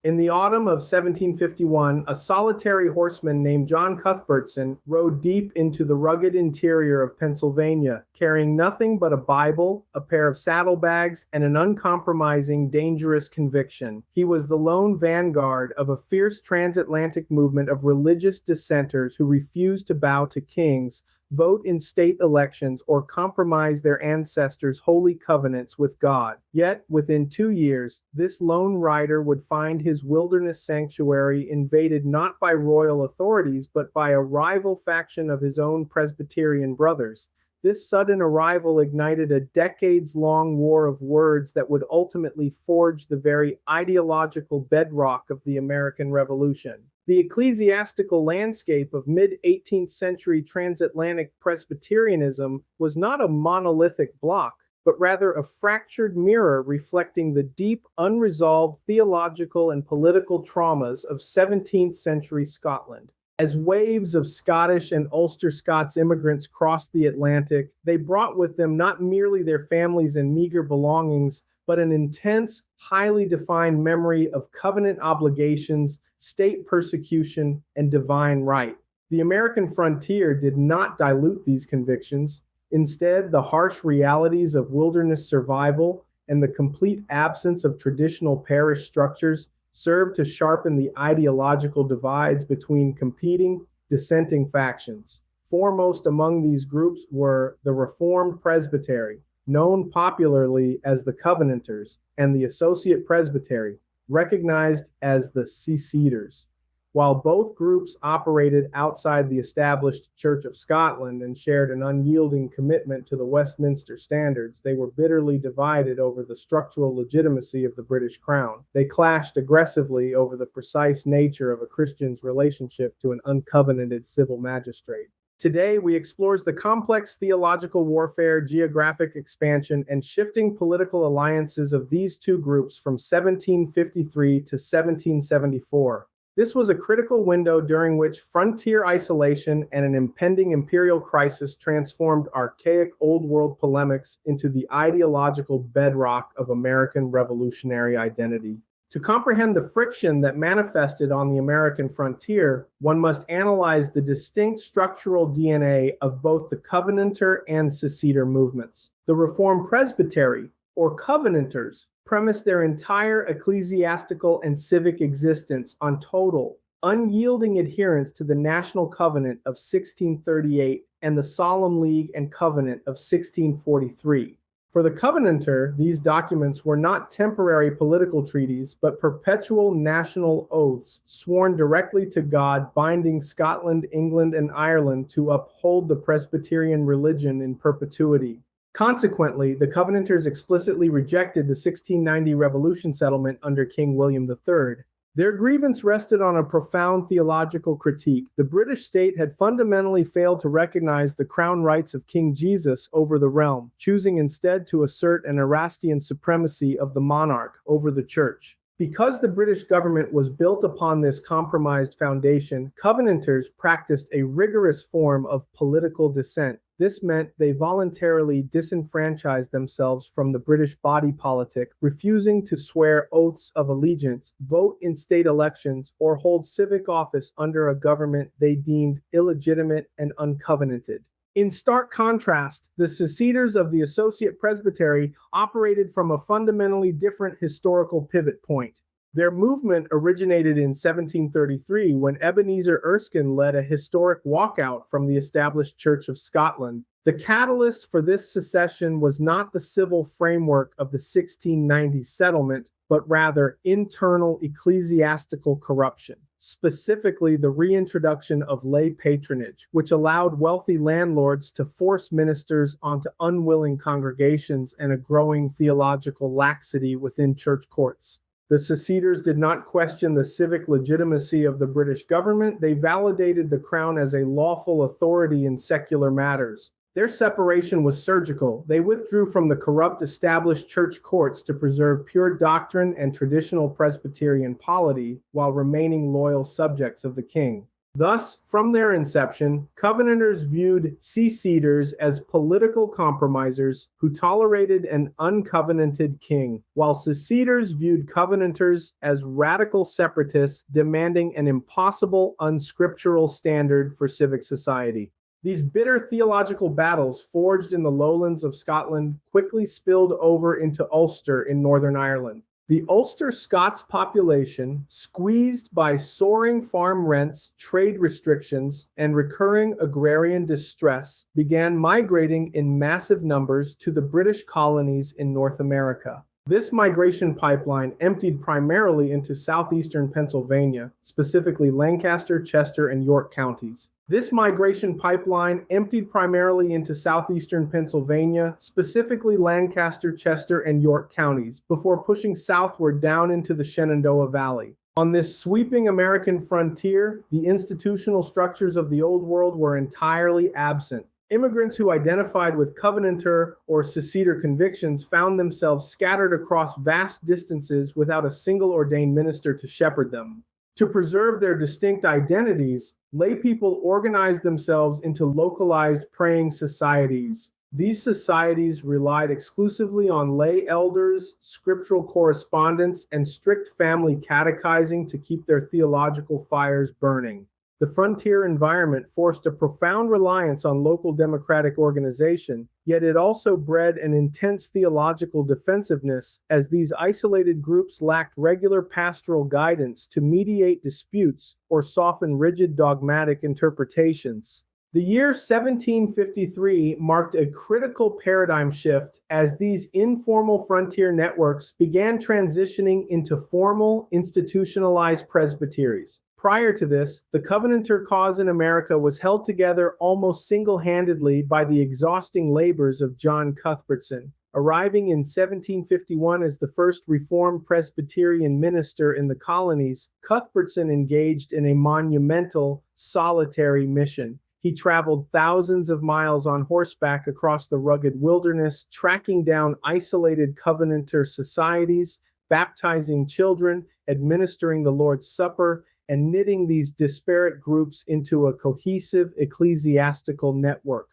In the autumn of 1751, a solitary horseman named John Cuthbertson rode deep into the rugged interior of Pennsylvania, carrying nothing but a Bible, a pair of saddlebags, and an uncompromising, dangerous conviction. He was the lone vanguard of a fierce transatlantic movement of religious dissenters who refused to bow to kings, vote in state elections, or compromise their ancestors' holy covenants with God. Yet, within 2 years, this lone rider would find his wilderness sanctuary invaded not by royal authorities, but by a rival faction of his own Presbyterian brothers. This sudden arrival ignited a decades-long war of words that would ultimately forge the very ideological bedrock of the American Revolution. The ecclesiastical landscape of mid-18th century transatlantic Presbyterianism was not a monolithic block, but rather a fractured mirror reflecting the deep, unresolved theological and political traumas of 17th century Scotland. As waves of Scottish and Ulster Scots immigrants crossed the Atlantic, they brought with them not merely their families and meager belongings, but an intense, highly defined memory of covenant obligations, state persecution, and divine right. The American frontier did not dilute these convictions. Instead, the harsh realities of wilderness survival and the complete absence of traditional parish structures served to sharpen the ideological divides between competing, dissenting factions. Foremost among these groups were the Reformed Presbytery, known popularly as the Covenanters, and the Associate Presbytery, recognized as the Seceders. While both groups operated outside the established Church of Scotland and shared an unyielding commitment to the Westminster standards, they were bitterly divided over the structural legitimacy of the British Crown. They clashed aggressively over the precise nature of a Christian's relationship to an uncovenanted civil magistrate. Today, we explore the complex theological warfare, geographic expansion, and shifting political alliances of these two groups from 1753 to 1774. This was a critical window during which frontier isolation and an impending imperial crisis transformed archaic Old World polemics into the ideological bedrock of American revolutionary identity. To comprehend the friction that manifested on the American frontier, one must analyze the distinct structural DNA of both the Covenanter and Seceder movements. The Reformed Presbytery, or Covenanters, premised their entire ecclesiastical and civic existence on total, unyielding adherence to the National Covenant of 1638 and the Solemn League and Covenant of 1643. For the Covenanter, these documents were not temporary political treaties, but perpetual national oaths sworn directly to God, binding Scotland, England, and Ireland to uphold the Presbyterian religion in perpetuity. Consequently, the Covenanters explicitly rejected the 1690 Revolution settlement under King William III. Their grievance rested on a profound theological critique. The British state had fundamentally failed to recognize the crown rights of King Jesus over the realm, choosing instead to assert an Erastian supremacy of the monarch over the church. Because the British government was built upon this compromised foundation, Covenanters practiced a rigorous form of political dissent. This meant they voluntarily disenfranchised themselves from the British body politic, refusing to swear oaths of allegiance, vote in state elections, or hold civic office under a government they deemed illegitimate and uncovenanted. In stark contrast, the Seceders of the Associate Presbytery operated from a fundamentally different historical pivot point. Their movement originated in 1733 when Ebenezer Erskine led a historic walkout from the established Church of Scotland. The catalyst for this secession was not the civil framework of the 1690 settlement, but rather internal ecclesiastical corruption, specifically the reintroduction of lay patronage, which allowed wealthy landlords to force ministers onto unwilling congregations and a growing theological laxity within church courts. The Seceders did not question the civic legitimacy of the British government. They validated the crown as a lawful authority in secular matters. Their separation was surgical. They withdrew from the corrupt established church courts to preserve pure doctrine and traditional Presbyterian polity while remaining loyal subjects of the king. Thus, from their inception, Covenanters viewed Seceders as political compromisers who tolerated an uncovenanted king, while Seceders viewed Covenanters as radical separatists demanding an impossible, unscriptural standard for civic society. These bitter theological battles, forged in the lowlands of Scotland, quickly spilled over into Ulster in Northern Ireland. The Ulster Scots population, squeezed by soaring farm rents, trade restrictions, and recurring agrarian distress, began migrating in massive numbers to the British colonies in North America. This migration pipeline emptied primarily into southeastern Pennsylvania, specifically Lancaster, Chester, and York counties. This migration pipeline emptied primarily into southeastern Pennsylvania, specifically Lancaster, Chester, and York counties, before pushing southward down into the Shenandoah Valley. On this sweeping American frontier, the institutional structures of the Old World were entirely absent. Immigrants who identified with Covenanter or Seceder convictions found themselves scattered across vast distances without a single ordained minister to shepherd them. To preserve their distinct identities, lay people organized themselves into localized praying societies. These societies relied exclusively on lay elders, scriptural correspondence, and strict family catechizing to keep their theological fires burning. The frontier environment forced a profound reliance on local democratic organization, yet it also bred an intense theological defensiveness, as these isolated groups lacked regular pastoral guidance to mediate disputes or soften rigid dogmatic interpretations. The year 1753 marked a critical paradigm shift as these informal frontier networks began transitioning into formal, institutionalized presbyteries. Prior to this, the Covenanter cause in America was held together almost single-handedly by the exhausting labors of John Cuthbertson. Arriving in 1751 as the first Reformed Presbyterian minister in the colonies, Cuthbertson engaged in a monumental, solitary mission. He traveled thousands of miles on horseback across the rugged wilderness, tracking down isolated Covenanter societies, baptizing children, administering the Lord's Supper, and knitting these disparate groups into a cohesive ecclesiastical network.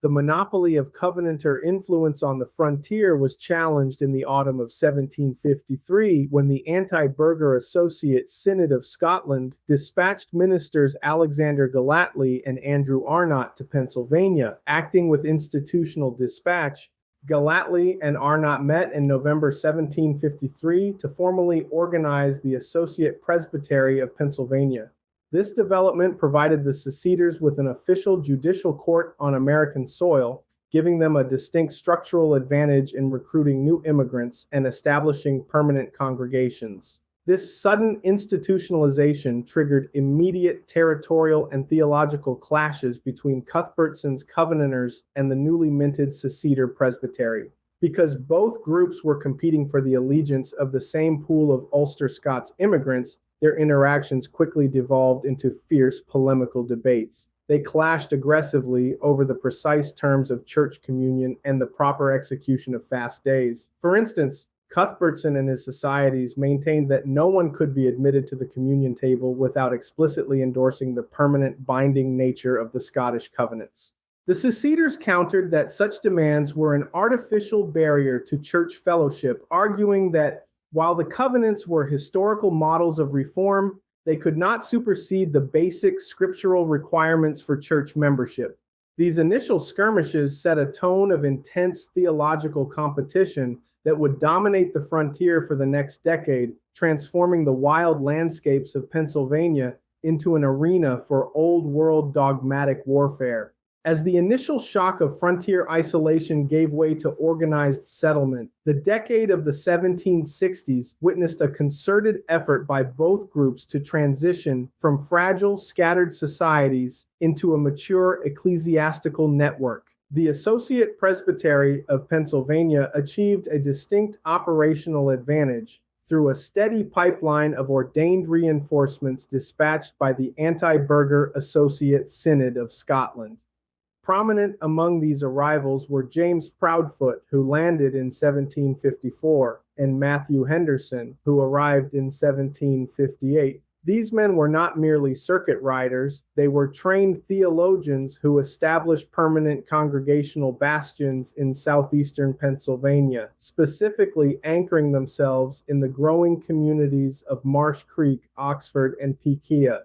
The monopoly of Covenanter influence on the frontier was challenged in the autumn of 1753 when the anti-burgher Associate Synod of Scotland dispatched ministers Alexander Gallatley and Andrew Arnott to Pennsylvania. Acting with institutional dispatch, Gallatley and Arnott met in November 1753 to formally organize the Associate Presbytery of Pennsylvania. This development provided the Seceders with an official judicial court on American soil, giving them a distinct structural advantage in recruiting new immigrants and establishing permanent congregations. This sudden institutionalization triggered immediate territorial and theological clashes between Cuthbertson's Covenanters and the newly minted Seceder Presbytery. Because both groups were competing for the allegiance of the same pool of Ulster Scots immigrants, their interactions quickly devolved into fierce polemical debates. They clashed aggressively over the precise terms of church communion and the proper execution of fast days. For instance, Cuthbertson and his societies maintained that no one could be admitted to the communion table without explicitly endorsing the permanent binding nature of the Scottish covenants. The Seceders countered that such demands were an artificial barrier to church fellowship, arguing that while the covenants were historical models of reform, they could not supersede the basic scriptural requirements for church membership. These initial skirmishes set a tone of intense theological competition that would dominate the frontier for the next decade, transforming the wild landscapes of Pennsylvania into an arena for old world dogmatic warfare. As the initial shock of frontier isolation gave way to organized settlement, the decade of the 1760s witnessed a concerted effort by both groups to transition from fragile, scattered societies into a mature ecclesiastical network. The Associate Presbytery of Pennsylvania achieved a distinct operational advantage through a steady pipeline of ordained reinforcements dispatched by the anti-burgher Associate Synod of Scotland. Prominent among these arrivals were James Proudfoot, who landed in 1754, and Matthew Henderson, who arrived in 1758. These men were not merely circuit riders, they were trained theologians who established permanent congregational bastions in southeastern Pennsylvania, specifically anchoring themselves in the growing communities of Marsh Creek, Oxford, and Pekia.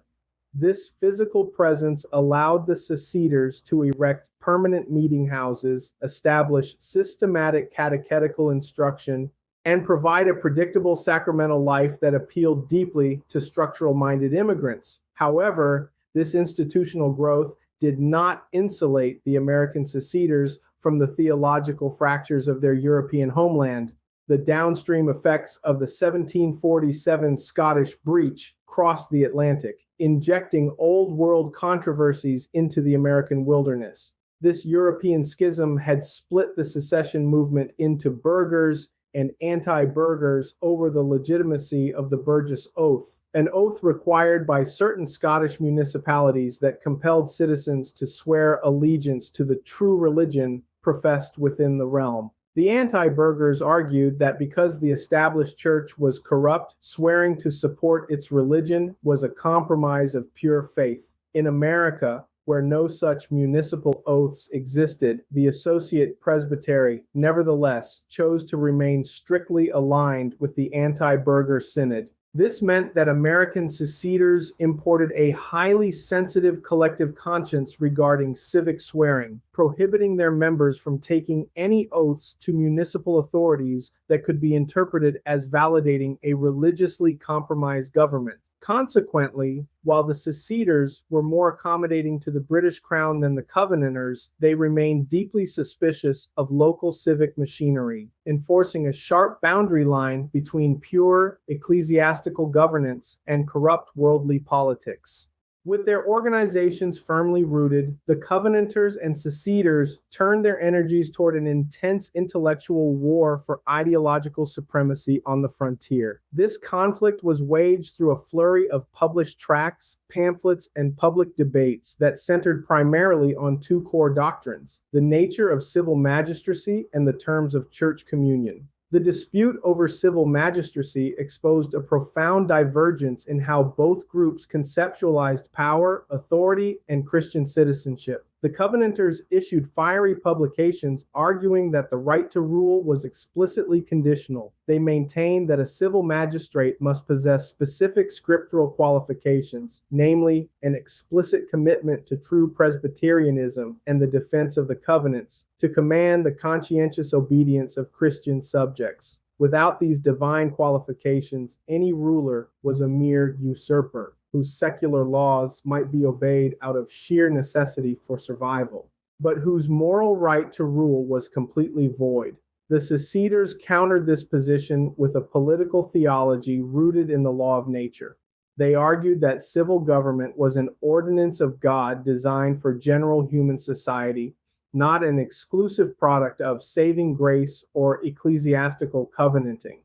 This physical presence allowed the seceders to erect permanent meeting houses, establish systematic catechetical instruction, and provide a predictable sacramental life that appealed deeply to structural-minded immigrants. However, this institutional growth did not insulate the American seceders from the theological fractures of their European homeland. The downstream effects of the 1747 Scottish breach crossed the Atlantic, injecting Old World controversies into the American wilderness. This European schism had split the secession movement into burghers and anti-burghers over the legitimacy of the Burgess Oath, an oath required by certain Scottish municipalities that compelled citizens to swear allegiance to the true religion professed within the realm. The anti-burghers argued that because the established church was corrupt, swearing to support its religion was a compromise of pure faith. In America, where no such municipal oaths existed, the Associate Presbytery, nevertheless, chose to remain strictly aligned with the anti-burgher synod. This meant that American seceders imported a highly sensitive collective conscience regarding civic swearing, prohibiting their members from taking any oaths to municipal authorities that could be interpreted as validating a religiously compromised government. Consequently, while the seceders were more accommodating to the British Crown than the Covenanters, they remained deeply suspicious of local civic machinery, enforcing a sharp boundary line between pure ecclesiastical governance and corrupt worldly politics. With their organizations firmly rooted, the Covenanters and Seceders turned their energies toward an intense intellectual war for ideological supremacy on the frontier. This conflict was waged through a flurry of published tracts, pamphlets, and public debates that centered primarily on two core doctrines: the nature of civil magistracy and the terms of church communion. The dispute over civil magistracy exposed a profound divergence in how both groups conceptualized power, authority, and Christian citizenship. The Covenanters issued fiery publications arguing that the right to rule was explicitly conditional. They maintained that a civil magistrate must possess specific scriptural qualifications, namely an explicit commitment to true Presbyterianism and the defense of the covenants, to command the conscientious obedience of Christian subjects. Without these divine qualifications, any ruler was a mere usurper, whose secular laws might be obeyed out of sheer necessity for survival, but whose moral right to rule was completely void. The seceders countered this position with a political theology rooted in the law of nature. They argued that civil government was an ordinance of God designed for general human society, not an exclusive product of saving grace or ecclesiastical covenanting.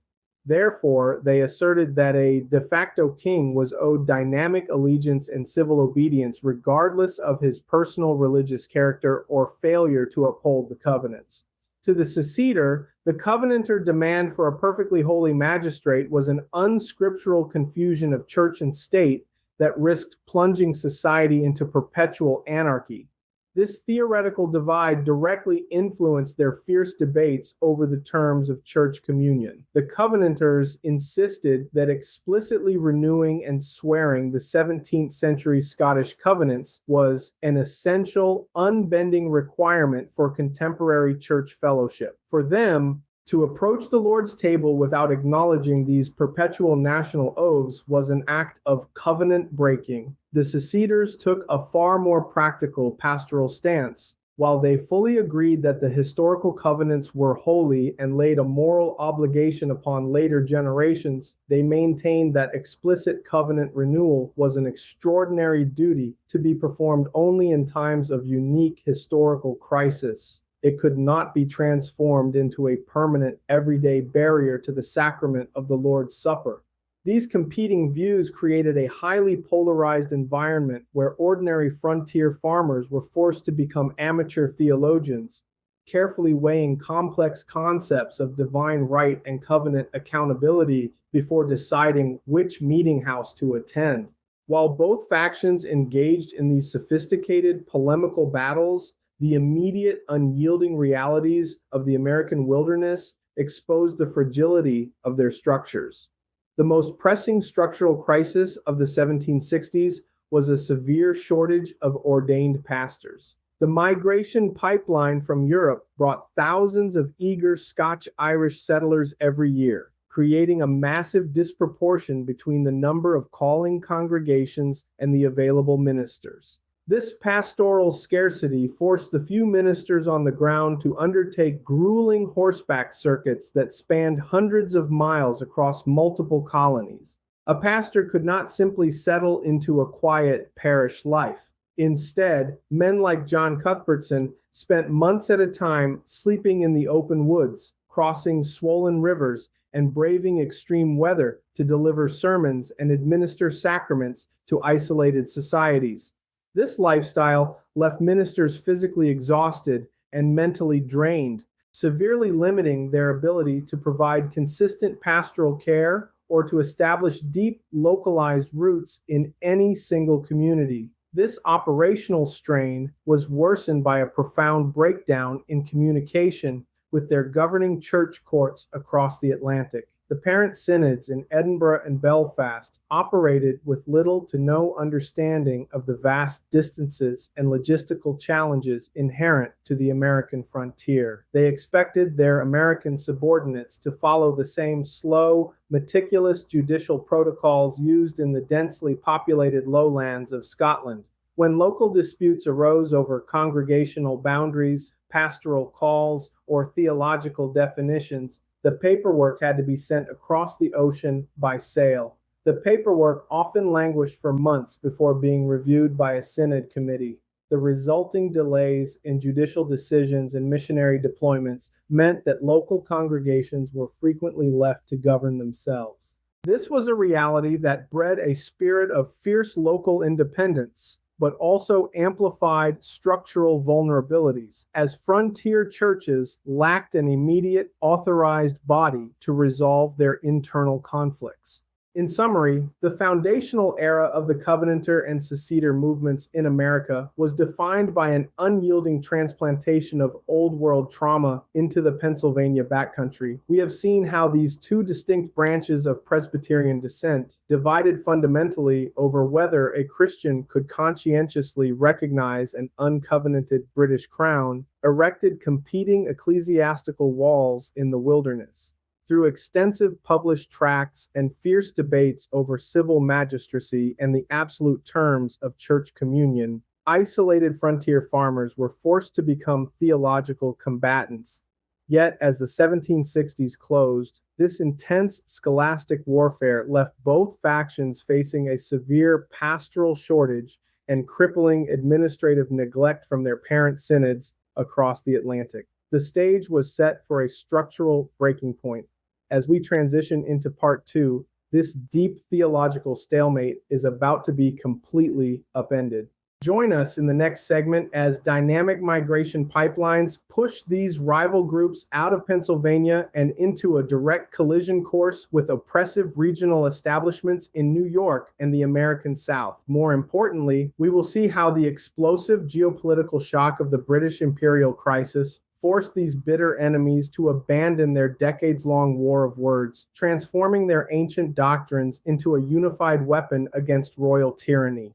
Therefore, they asserted that a de facto king was owed dynamic allegiance and civil obedience regardless of his personal religious character or failure to uphold the covenants. To the seceder, the Covenanter demand for a perfectly holy magistrate was an unscriptural confusion of church and state that risked plunging society into perpetual anarchy. This theoretical divide directly influenced their fierce debates over the terms of church communion. The Covenanters insisted that explicitly renewing and swearing the 17th century Scottish covenants was an essential, unbending requirement for contemporary church fellowship. For them, to approach the Lord's table without acknowledging these perpetual national oaths was an act of covenant breaking. The seceders took a far more practical pastoral stance. While they fully agreed that the historical covenants were holy and laid a moral obligation upon later generations, they maintained that explicit covenant renewal was an extraordinary duty to be performed only in times of unique historical crisis. It could not be transformed into a permanent, everyday barrier to the sacrament of the Lord's Supper. These competing views created a highly polarized environment where ordinary frontier farmers were forced to become amateur theologians, carefully weighing complex concepts of divine right and covenant accountability before deciding which meeting house to attend. While both factions engaged in these sophisticated polemical battles, the immediate, unyielding realities of the American wilderness exposed the fragility of their structures. The most pressing structural crisis of the 1760s was a severe shortage of ordained pastors. The migration pipeline from Europe brought thousands of eager Scotch-Irish settlers every year, creating a massive disproportion between the number of calling congregations and the available ministers. This pastoral scarcity forced the few ministers on the ground to undertake grueling horseback circuits that spanned hundreds of miles across multiple colonies. A pastor could not simply settle into a quiet parish life. Instead, men like John Cuthbertson spent months at a time sleeping in the open woods, crossing swollen rivers, and braving extreme weather to deliver sermons and administer sacraments to isolated societies. This lifestyle left ministers physically exhausted and mentally drained, severely limiting their ability to provide consistent pastoral care or to establish deep, localized roots in any single community. This operational strain was worsened by a profound breakdown in communication with their governing church courts across the Atlantic. The parent synods in Edinburgh and Belfast operated with little to no understanding of the vast distances and logistical challenges inherent to the American frontier. They expected their American subordinates to follow the same slow, meticulous judicial protocols used in the densely populated lowlands of Scotland. When local disputes arose over congregational boundaries, pastoral calls, or theological definitions, the paperwork had to be sent across the ocean by sail. The paperwork often languished for months before being reviewed by a synod committee. The resulting delays in judicial decisions and missionary deployments meant that local congregations were frequently left to govern themselves. This was a reality that bred a spirit of fierce local independence, but also amplified structural vulnerabilities, as frontier churches lacked an immediate authorized body to resolve their internal conflicts. In summary, the foundational era of the Covenanter and Seceder movements in America was defined by an unyielding transplantation of Old World trauma into the Pennsylvania backcountry. We have seen how these two distinct branches of Presbyterian descent divided fundamentally over whether a Christian could conscientiously recognize an uncovenanted British crown, erected competing ecclesiastical walls in the wilderness. Through extensive published tracts and fierce debates over civil magistracy and the absolute terms of church communion, isolated frontier farmers were forced to become theological combatants. Yet, as the 1760s closed, this intense scholastic warfare left both factions facing a severe pastoral shortage and crippling administrative neglect from their parent synods across the Atlantic. The stage was set for a structural breaking point. As we transition into part 2, this deep theological stalemate is about to be completely upended. Join us in the next segment as dynamic migration pipelines push these rival groups out of Pennsylvania and into a direct collision course with oppressive regional establishments in New York and the American South. More importantly, we will see how the explosive geopolitical shock of the British imperial crisis forced these bitter enemies to abandon their decades-long war of words, transforming their ancient doctrines into a unified weapon against royal tyranny.